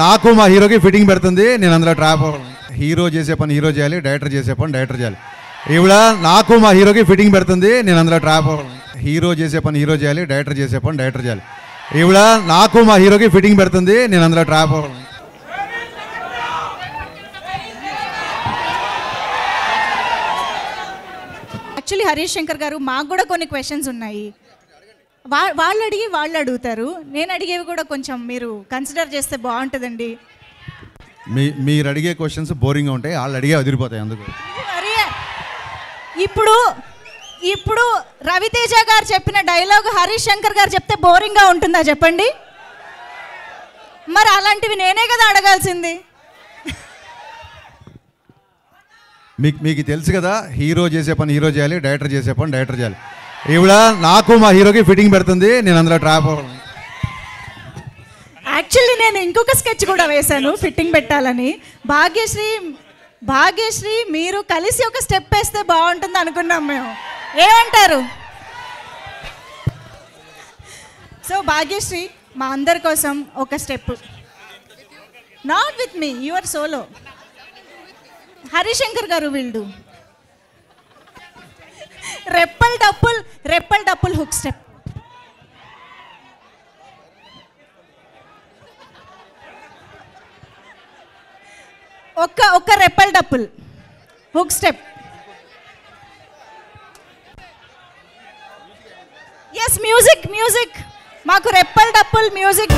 నాకు మా హీరోకి ఫిట్టింగ్ పెడుతుంది. నేను అందులో ట్రాప్. హీరో చేసే పని హీరో చేయాలి, డైరెక్టర్ చేసే పని డైరెక్టర్ చేయాలి. ఈవిడ నాకు మా హీరోకి ఫిట్టింగ్ పెడుతుంది. నేను అందులో ట్రాప్. హీరో చేసే పని హీరో చేయాలి, డైరెక్టర్ చేసే పని డైరెక్టర్ చేయాలి. ఈవిడ నాకు మా హీరోకి ఫిట్టింగ్ పెడుతుంది. నేను అందులో ట్రాప్. యాక్చువల్లీ హరీష్ శంకర్ గారు, మాకు కూడా కొన్ని క్వశ్చన్స్ ఉన్నాయి. వాళ్ళు అడిగి వాళ్ళు అడుగుతారు, నేను అడిగేవి కూడా కొంచెం మీరు కన్సిడర్ చేస్తే బాగుంటుందండి. మీరు అడిగే క్వశ్చన్స్ బోరింగ్గా ఉంటాయి, వాళ్ళు అడిగే వదిలిపోతాయి. అందుకు ఇప్పుడు రవితేజ గారు చెప్పిన డైలాగ్ హరీష్ శంకర్ గారు చెప్తే బోరింగ్గా ఉంటుందా చెప్పండి? మరి అలాంటివి నేనే కదా అడగాల్సింది. మీకు తెలుసు కదా, హీరో చేసే పని హీరో చేయాలి, డైరెక్టర్ చేసే పని డైరెక్టర్ చేయాలి. ఈవిడ నాకు మా హీరోకి ఫిట్టింగ్ పెడుతుంది. నేను అందులో ట్రాప్. యాక్చువల్లీ నేను ఇంకొక స్కెచ్ కూడా వేశాను ఫిట్టింగ్ పెట్టాలని. భాగ్యశ్రీ మీరు కలిసి ఒక స్టెప్ వేస్తే బాగుంటుంది అనుకున్నాం మేము. ఏమంటారు? సో భాగ్యశ్రీ మా అందరి కోసం ఒక step. Not with me, your solo. Harish Shankar గారు వీళ్ళు రెప్పల్ డప్పుల్ హుక్ స్టెప్. ఒక్క రెప్పల్ డప్పుల్ హుక్ స్టెప్. ఎస్, మ్యూజిక్ మాకు రెప్పల్ డప్పుల్ మ్యూజిక్.